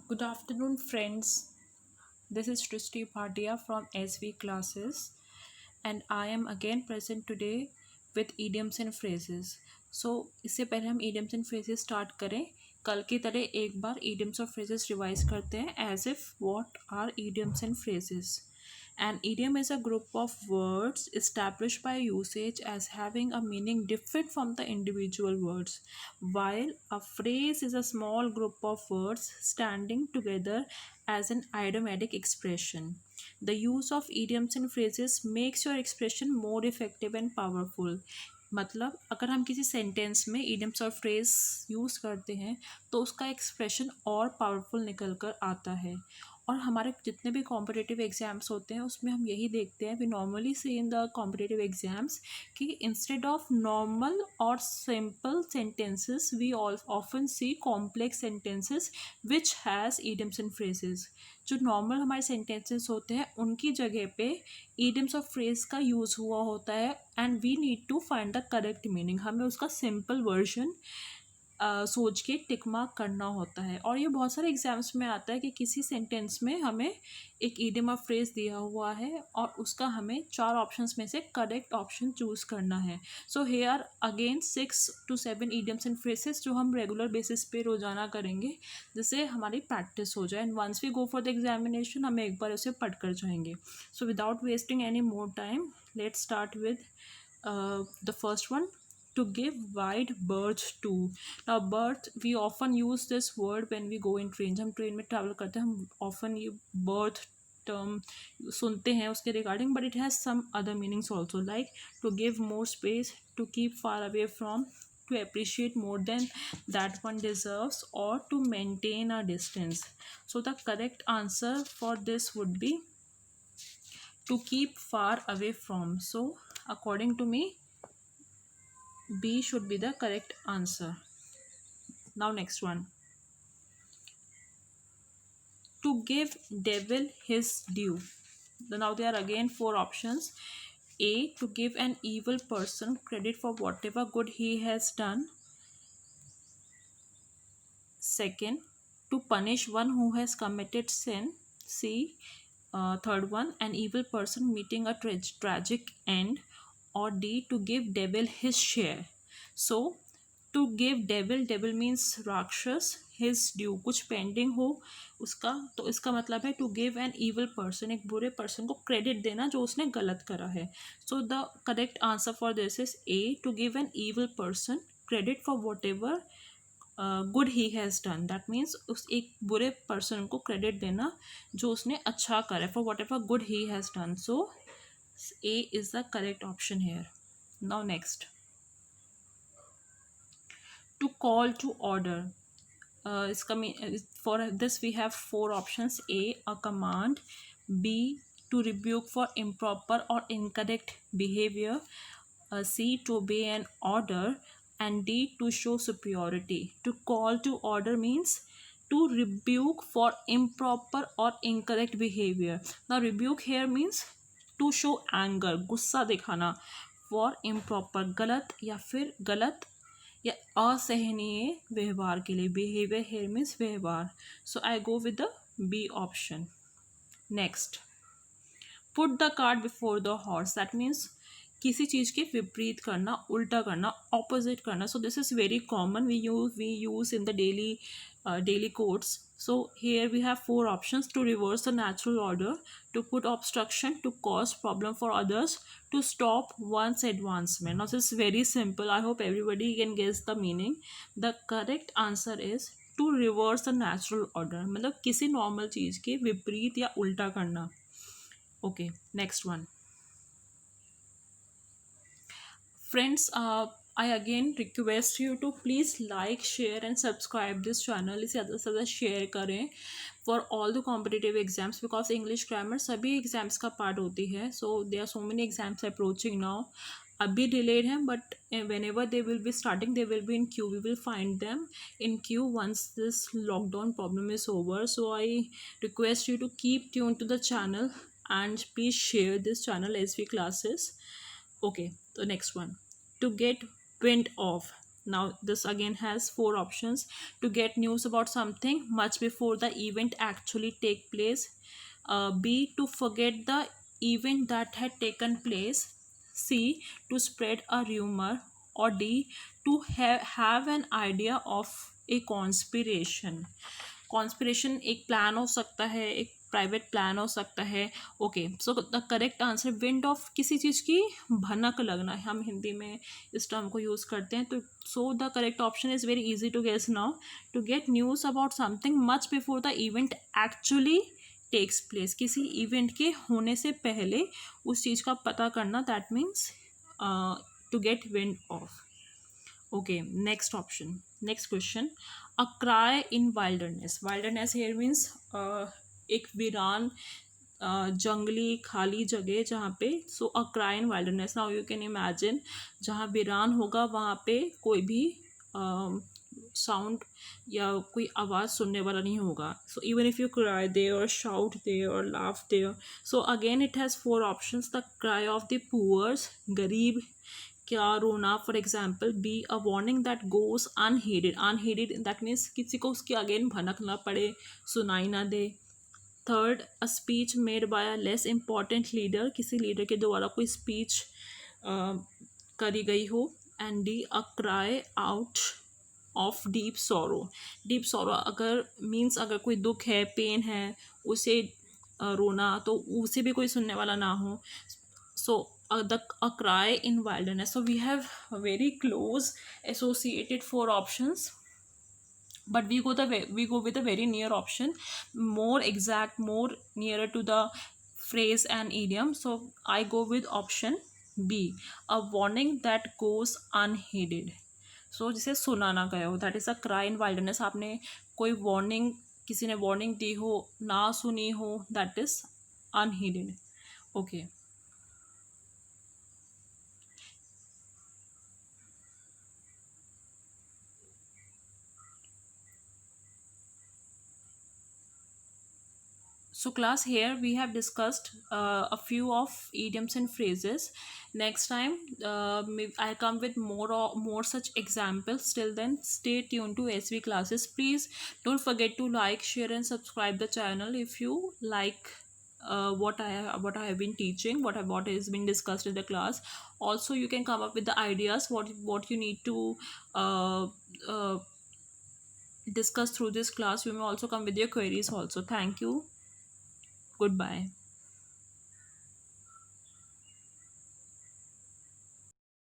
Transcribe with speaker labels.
Speaker 1: Good afternoon, friends. This is Srishti Bhatia from SV Classes, and I am again present today with idioms and phrases. So इससे पहले हम idioms and phrases start करें, कल की तरह एक बार idioms और phrases revise करते हैं as if what are idioms and phrases. An idiom is a group of words established by usage as having a meaning different from the individual words, while a phrase is a small group of words standing together as an idiomatic expression. The use of idioms and phrases makes your expression more effective and powerful. मतलब अगर हम किसी sentence में idioms और phrase use करते हैं तो उसका एक्सप्रेशन और पावरफुल निकल कर आता है। और हमारे जितने भी कॉम्पिटिटिव एग्ज़ाम्स होते हैं उसमें हम यही देखते हैं, we normally see in the competitive exams कि इंस्टेड ऑफ नॉर्मल और simple sentences we often see complex sentences which has idioms and phrases. जो नॉर्मल हमारे सेंटेंसेस होते हैं उनकी जगह पे इडियम्स और फ्रेज का यूज़ हुआ होता है and we need to find the correct meaning. हमें उसका सिंपल वर्जन सोच के टिक मार्क करना होता है। और ये बहुत सारे एग्जाम्स में आता है कि किसी सेंटेंस में हमें एक इडियम और फ्रेज दिया हुआ है और उसका हमें 4 ऑप्शंस में से करेक्ट ऑप्शन चूज़ करना है। So here again 6 to 7 idioms and phrases जो हम रेगुलर बेसिस पे रोज़ाना करेंगे जिससे हमारी प्रैक्टिस हो जाए and once we go for the examination हम एक बार उसे पढ़ कर जाएंगे। So without wasting any more time let's start with the first one, to give wide berth to. Now berth, we often use this word when we go in trains. हम train में travel करते हैं, हम often ये berth term सुनते हैं उसके regarding, but it has some other meanings also like to give more space, to keep far away from, to appreciate more than that one deserves, or to maintain a distance. So the correct answer for this would be to keep far away from. So according to me, B should be the correct answer. Now next one. To give devil his due. Now there are again 4 options. A. To give an evil person credit for whatever good he has done. Second, to punish one who has committed sin. C. Third one, an evil person meeting a tragic end. Or D. To give devil his share. So to give devil, devil means राक्षस, his due कुछ pending हो उसका, तो इसका मतलब है to give an evil person, एक बुरे पर्सन को क्रेडिट देना जो उसने गलत करा है। So the correct answer for this is A, to give an evil person credit for whatever good he has done. That means उस एक बुरे पर्सन को क्रेडिट देना जो उसने अच्छा करा है, for whatever good he has done. So A is the correct option here. Now next, to call to order. For this we have 4 options. A command. B, to rebuke for improper or incorrect behavior. C, to obey an order. And D, to show superiority. To call to order means to rebuke for improper or incorrect behavior. Now rebuke here means to show anger, गुस्सा दिखाना, for improper गलत या फिर गलत या असहनीय व्यवहार के लिए, बिहेवियर हेयर मीन्स व्यवहार। So I go with the B option. Next, put the cart before the horse. That means किसी चीज़ के विपरीत करना, उल्टा करना, ऑपोजिट करना। So this is very common, we use in the daily codes. So here we have 4 options: to reverse the natural order, to put obstruction, to cause problem for others, to stop one's advancement. Now this is very simple. I hope everybody can guess the meaning. The correct answer is to reverse the natural order. मतलब किसी normal चीज़ के विपरीत या उल्टा करना. Okay, next one. Friends, I again request you to please like, share and subscribe this channel. इसे ज़्यादा से ज़्यादा शेयर करें for all the competitive exams, because English grammar सभी एग्जाम्स का पार्ट होती है. So there are so many exams approaching now. अभी delayed हैं, but whenever they will be starting, they will be in queue. We will find them in queue once this lockdown problem is over. So I request you to keep tuned to the channel and please share this channel as we classes. Okay, the next one, to get wind of. Now this again has four options: to get news about something much before the event actually take place, B, to forget the event that had taken place, C, to spread a rumor, or D, to have an idea of a conspiration. कॉन्स्पिरेशन एक plan हो सकता है, एक private plan हो सकता है. Okay, so the correct answer, wind of, किसी चीज़ की भनक लगना है, हम हिंदी में इस टर्म को यूज़ करते हैं. तो so the correct option is very easy to guess now. To get news about something much before the event actually takes place, किसी इवेंट के होने से पहले उस चीज़ का पता करना, that means to get wind of. Okay, next option. Next question. A cry in wilderness. Wilderness here means एक वीरान जंगली खाली जगह जहाँ पे, so a cry in wilderness. Now you can imagine, जहाँ वीरान होगा वहाँ पे कोई भी साउंड या कोई आवाज़ सुनने वाला नहीं होगा. So even if you cry there or shout there or laugh there. So again it has four options. The cry of the poors, गरीब क्या रोना, for example. B, a warning that goes unheeded. Unheeded that means किसी को उसकी again भनक ना पड़े, सुनाई ना दे. Third, a speech made by a less important leader, किसी लीडर के द्वारा कोई स्पीच करी गई हो. And D, a cry out of deep सोरो. डीप सोरो अगर मीन्स अगर कोई दुख है, पेन है, उसे रोना, तो उसे भी कोई सुनने वाला ना हो. So a cry in wilderness. So we have very close associated four options, but we go with a very near option, more exact, more nearer to the phrase and idiom. So I go with option B, a warning that goes unheeded. So जिसे सुना ना गया हो, that is a cry in wilderness. आपने कोई warning, किसी ने warning दी हो, ना सुनी हो, that is unheeded. Okay. So class, here we have discussed a few of idioms and phrases. Next time I'll come with more such examples. Till then, stay tuned to SV classes. Please don't forget to like, share and subscribe the channel if you like what I have been teaching, what has been discussed in the class. Also, you can come up with the ideas what you need to uh, uh, discuss through this class. You may also come with your queries also. Thank you. Goodbye.